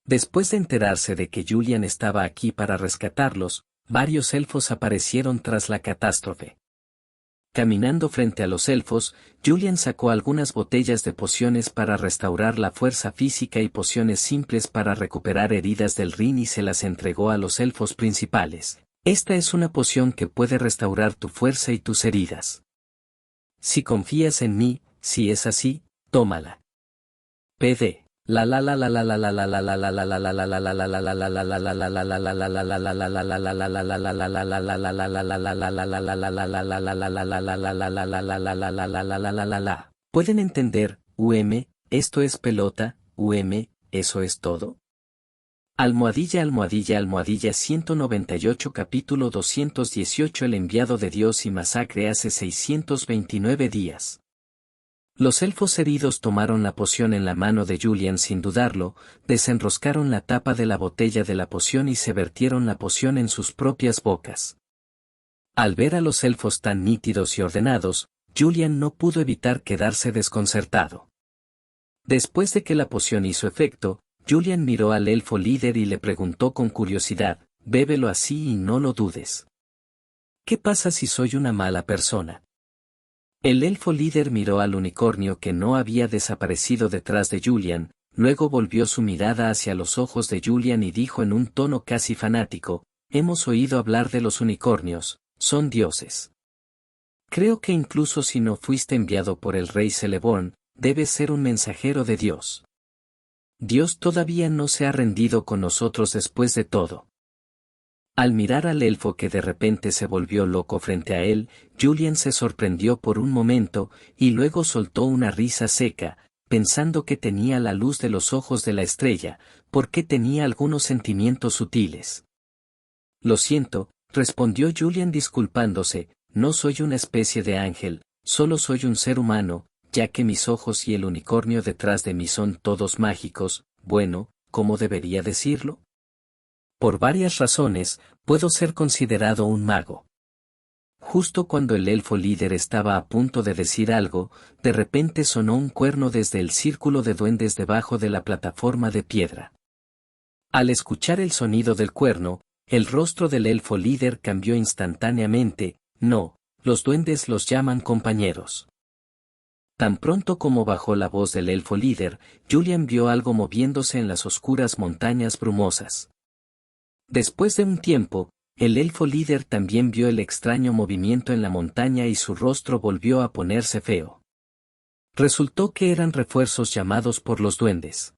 [SPEAKER 1] Después de enterarse de que Julian estaba aquí para rescatarlos, varios elfos aparecieron tras la catástrofe. Caminando frente a los elfos, Julian sacó algunas botellas de pociones para restaurar la fuerza física y pociones simples para recuperar heridas del Rin y se las entregó a los elfos principales. Esta es una poción que puede restaurar tu fuerza y tus heridas. Si confías en mí, si es así, tómala. PD. ¿Pueden entender, esto es pelota, eso es todo? Almohadilla 198 capítulo 218 El enviado de Dios y masacre hace 629 días. Los elfos heridos tomaron la poción en la mano de Julian sin dudarlo, desenroscaron la tapa de la botella de la poción y se vertieron la poción en sus propias bocas. Al ver a los elfos tan nítidos y ordenados, Julian no pudo evitar quedarse desconcertado. Después de que la poción hizo efecto, Julian miró al elfo líder y le preguntó con curiosidad, bébelo así y no lo dudes. ¿Qué pasa si soy una mala persona? El elfo líder miró al unicornio que no había desaparecido detrás de Julian, luego volvió su mirada hacia los ojos de Julian y dijo en un tono casi fanático, hemos oído hablar de los unicornios, son dioses. Creo que incluso si no fuiste enviado por el rey Celeborn, debes ser un mensajero de Dios. Dios todavía no se ha rendido con nosotros después de todo. Al mirar al elfo que de repente se volvió loco frente a él, Julian se sorprendió por un momento, y luego soltó una risa seca, pensando que tenía la luz de los ojos de la estrella, porque tenía algunos sentimientos sutiles. Lo siento, respondió Julian disculpándose, no soy una especie de ángel, solo soy un ser humano, ya que mis ojos y el unicornio detrás de mí son todos mágicos, bueno, ¿cómo debería decirlo? Por varias razones, puedo ser considerado un mago. Justo cuando el elfo líder estaba a punto de decir algo, de repente sonó un cuerno desde el círculo de duendes debajo de la plataforma de piedra. Al escuchar el sonido del cuerno, el rostro del elfo líder cambió instantáneamente, no, los duendes los llaman compañeros. Tan pronto como bajó la voz del elfo líder, Julian vio algo moviéndose en las oscuras montañas brumosas. Después de un tiempo, el elfo líder también vio el extraño movimiento en la montaña y su rostro volvió a ponerse feo. Resultó que eran refuerzos llamados por los duendes.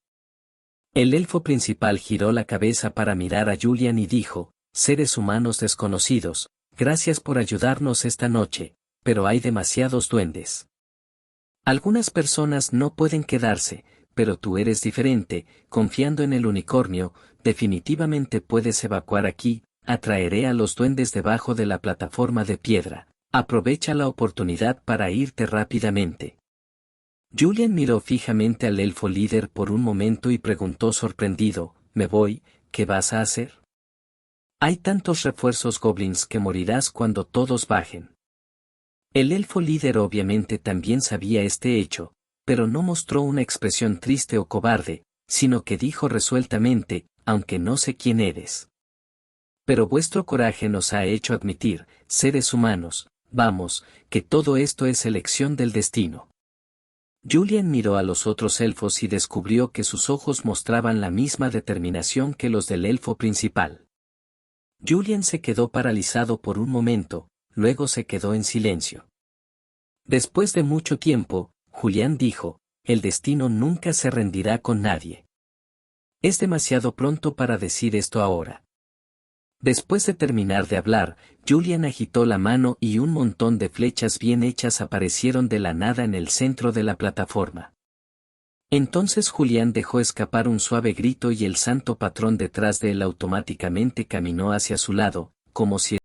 [SPEAKER 1] El elfo principal giró la cabeza para mirar a Julian y dijo, seres humanos desconocidos, gracias por ayudarnos esta noche, pero hay demasiados duendes. Algunas personas no pueden quedarse, pero tú eres diferente, confiando en el unicornio, definitivamente puedes evacuar aquí, atraeré a los duendes debajo de la plataforma de piedra, aprovecha la oportunidad para irte rápidamente. Julian miró fijamente al elfo líder por un momento y preguntó sorprendido, ¿me voy? ¿Qué vas a hacer? Hay tantos refuerzos goblins que morirás cuando todos bajen. El elfo líder obviamente también sabía este hecho, pero no mostró una expresión triste o cobarde, sino que dijo resueltamente, aunque no sé quién eres. Pero vuestro coraje nos ha hecho admitir, seres humanos, vamos, que todo esto es elección del destino. Julian miró a los otros elfos y descubrió que sus ojos mostraban la misma determinación que los del elfo principal. Julian se quedó paralizado por un momento, luego se quedó en silencio. Después de mucho tiempo, Julián dijo, el destino nunca se rendirá con nadie. Es demasiado pronto para decir esto ahora. Después de terminar de hablar, Julian agitó la mano y un montón de flechas bien hechas aparecieron de la nada en el centro de la plataforma. Entonces Julián dejó escapar un suave grito y el santo patrón detrás de él automáticamente caminó hacia su lado, como si